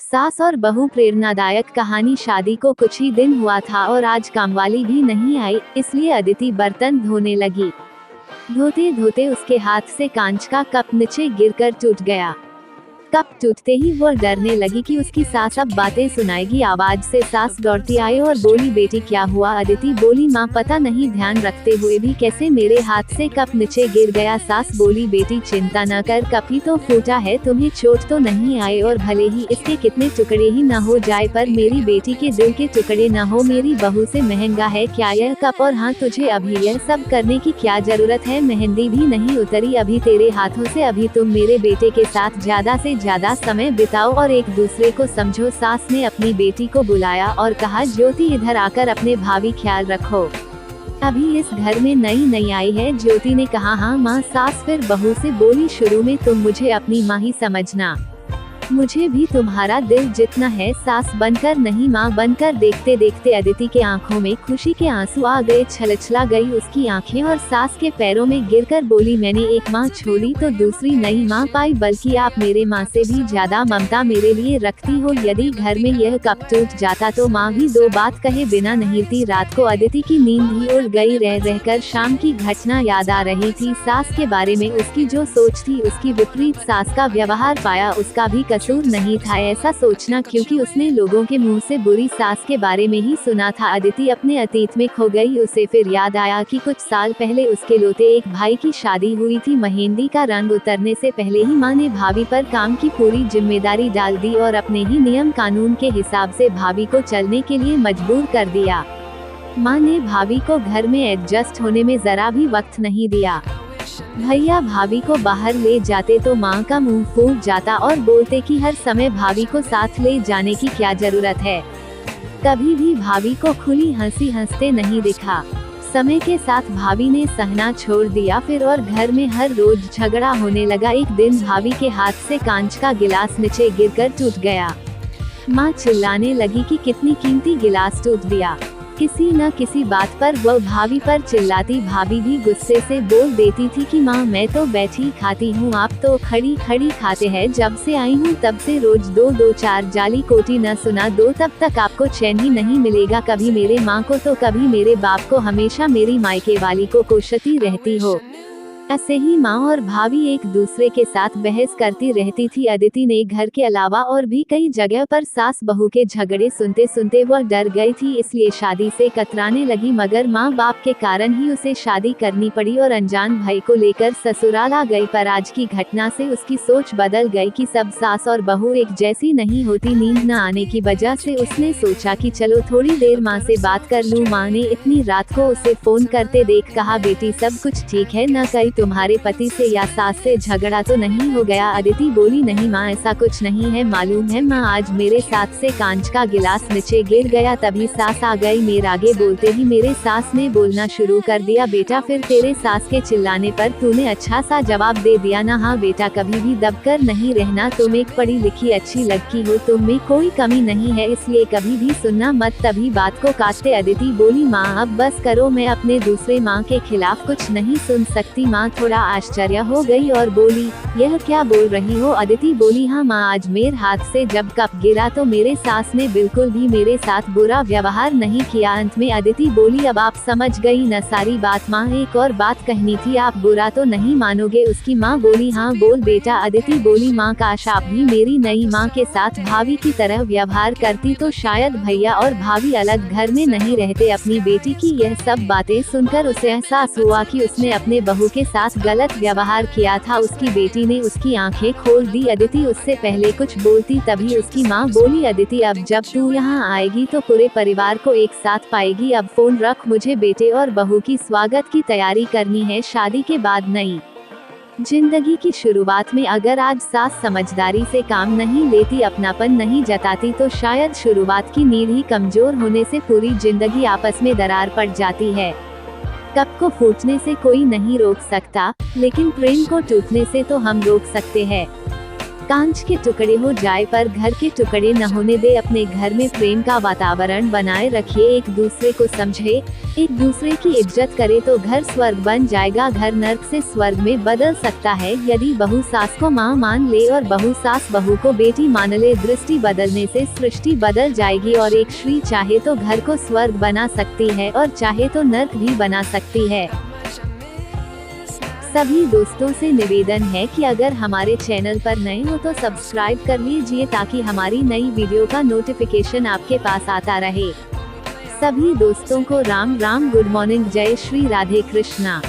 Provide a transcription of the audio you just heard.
सास और बहू प्रेरणादायक कहानी। शादी को कुछ ही दिन हुआ था और आज कामवाली भी नहीं आई, इसलिए अदिति बर्तन धोने लगी। धोते धोते उसके हाथ से कांच का कप नीचे गिरकर टूट गया। कप टूटते ही वो डरने लगी कि उसकी सास अब बातें सुनाएगी। आवाज से सास दौड़ती आई और बोली, बेटी क्या हुआ? अदिति बोली, माँ पता नहीं, ध्यान रखते हुए भी कैसे मेरे हाथ से कप नीचे गिर गया। सास बोली, बेटी चिंता न कर, कप ही तो फूटा है, तुम्हें चोट तो नहीं आए और भले ही इसके कितने टुकड़े ही न हो जाए पर मेरी बेटी के दिल के टुकड़े न हो। मेरी बहू से महंगा है क्या यह कप? और हाँ, तुझे अभी यह सब करने की क्या जरूरत है? मेहंदी भी नहीं उतरी अभी तेरे हाथों से। अभी तुम मेरे बेटे के साथ ज्यादा से ज्यादा समय बिताओ और एक दूसरे को समझो। सास ने अपनी बेटी को बुलाया और कहा, ज्योति इधर आकर अपने भावी ख्याल रखो, अभी इस घर में नई नई आई है। ज्योति ने कहा, हाँ माँ। सास फिर बहू से बोली, शुरू में तुम मुझे अपनी माँ ही समझना, मुझे भी तुम्हारा दिल जितना है, सास बनकर नहीं माँ बनकर। देखते देखते अदिति के आंखों में खुशी के आंसू आ गए, छलछला गई उसकी आंखें और सास के पैरों में गिरकर बोली, मैंने एक माँ छोड़ी तो दूसरी नई माँ पाई, बल्कि आप मेरे माँ से भी ज्यादा ममता मेरे लिए रखती हो। यदि घर में यह कप टूट जाता तो माँ भी दो बात कहे बिना नहीं थी। रात को अदिति की नींद ही उड़ गई। रह रहकर शाम की घटना याद आ रही थी। सास के बारे में उसकी जो सोच थी उसकी विपरीत सास का व्यवहार पाया। उसका भी कसूर नहीं था ऐसा सोचना, क्योंकि उसने लोगों के मुंह से बुरी सास के बारे में ही सुना था। अदिति अपने अतीत में खो गई। उसे फिर याद आया कि कुछ साल पहले उसके लौते एक भाई की शादी हुई थी। मेहंदी का रंग उतरने से पहले ही माँ ने भाभी पर काम की पूरी जिम्मेदारी डाल दी और अपने ही नियम कानून के हिसाब से भाभी को चलने के लिए मजबूर कर दिया। माँ ने भाभी को घर में एडजस्ट होने में जरा भी वक्त नहीं दिया। भैया भाभी को बाहर ले जाते तो माँ का मुंह फूट जाता और बोलते कि हर समय भाभी को साथ ले जाने की क्या जरूरत है। कभी भी भाभी को खुली हंसी हंसते नहीं दिखा। समय के साथ भाभी ने सहना छोड़ दिया फिर, और घर में हर रोज झगड़ा होने लगा। एक दिन भाभी के हाथ से कांच का गिलास नीचे गिरकर टूट गया। माँ चिल्लाने लगी कि कितनी कीमती गिलास टूट दिया। किसी न किसी बात पर वह भाभी पर चिल्लाती। भाभी भी गुस्से से बोल देती थी कि माँ मैं तो बैठी खाती हूँ, आप तो खड़ी खड़ी खाते हैं। जब से आई हूँ तब से रोज दो दो चार जाली कोटी न सुना दो, तब तक आपको चैन ही नहीं मिलेगा। कभी मेरे माँ को तो कभी मेरे बाप को, हमेशा मेरी मायके वाली को कोसती रहती हो। ऐसे ही माँ और भाभी एक दूसरे के साथ बहस करती रहती थी। अदिति ने घर के अलावा और भी कई जगह पर सास बहू के झगड़े सुनते सुनते वह डर गई थी, इसलिए शादी से कतराने लगी। मगर माँ बाप के कारण ही उसे शादी करनी पड़ी और अनजान भाई को लेकर ससुराल आ गई। पर आज की घटना से उसकी सोच बदल गई कि सब सास और बहू एक जैसी नहीं होती। नींद न आने की वजह से उसने सोचा कि चलो थोड़ी देर माँ से बात कर लूँ। माँ ने इतनी रात को उसे फोन करते देख कहा, बेटी सब कुछ ठीक है न? कहीं तुम्हारे पति से या सास से झगड़ा तो नहीं हो गया? अदिति बोली, नहीं माँ ऐसा कुछ नहीं है। मालूम है माँ, आज मेरे साथ से कांच का गिलास नीचे गिर गया, तभी सास आ गई। मेरे आगे बोलते ही मेरे सास ने बोलना शुरू कर दिया, बेटा फिर तेरे सास के चिल्लाने पर तूने अच्छा सा जवाब दे दिया ना? हाँ बेटा, कभी भी दबकर नहीं रहना। तुम एक पढ़ी लिखी अच्छी लड़की हो, तुम में कोई कमी नहीं है, इसलिए कभी भी सुनना मत। तभी बात को काटते अदिति बोली, माँ अब बस करो, मैं अपने दूसरे माँ के खिलाफ कुछ नहीं सुन सकती। माँ थोड़ा आश्चर्य हो गई और बोली, यह क्या बोल रही हो? अदिति बोली, हाँ माँ, आज मेरे हाथ से जब कप गिरा तो मेरे सास ने बिल्कुल भी मेरे साथ बुरा व्यवहार नहीं किया। अंत में अदिति बोली, अब आप समझ गई न सारी बात? माँ एक और बात कहनी थी, आप बुरा तो नहीं मानोगे? उसकी माँ बोली, हाँ बोल बेटा। अदिति बोली, माँ काश आप भी मेरी नई माँ के साथ भाभी की तरह व्यवहार करती तो शायद भैया और भाभी अलग घर में नहीं रहते। अपनी बेटी की यह सब बातें सुनकर उसे एहसास हुआ कि उसने अपने बहू के साथ गलत व्यवहार किया था। उसकी बेटी ने उसकी आंखें खोल दी। अदिति उससे पहले कुछ बोलती तभी उसकी माँ बोली, अदिति अब जब तू यहाँ आएगी तो पूरे परिवार को एक साथ पाएगी। अब फोन रख, मुझे बेटे और बहू की स्वागत की तैयारी करनी है। शादी के बाद नई जिंदगी की शुरुआत में अगर आज सास समझदारी से काम नहीं लेती, अपनापन नहीं जताती, तो शायद शुरुआत की नींव ही कमजोर होने से पूरी जिंदगी आपस में दरार पड़ जाती है। कप को फूटने से कोई नहीं रोक सकता, लेकिन प्रेम को टूटने से तो हम रोक सकते हैं। कांच के टुकड़े हो जाए पर घर के टुकड़े न होने दे। अपने घर में प्रेम का वातावरण बनाए रखिए, एक दूसरे को समझे, एक दूसरे की इज्जत करे तो घर स्वर्ग बन जाएगा। घर नर्क से स्वर्ग में बदल सकता है यदि बहू सास को माँ मान ले और बहू सास बहू को बेटी मान ले। दृष्टि बदलने से सृष्टि बदल जाएगी और एक स्त्री चाहे तो घर को स्वर्ग बना सकती है और चाहे तो नर्क भी बना सकती है। सभी दोस्तों से निवेदन है कि अगर हमारे चैनल पर नए हो तो सब्सक्राइब कर लीजिए ताकि हमारी नई वीडियो का नोटिफिकेशन आपके पास आता रहे। सभी दोस्तों को राम राम, गुड मॉर्निंग, जय श्री राधे कृष्णा।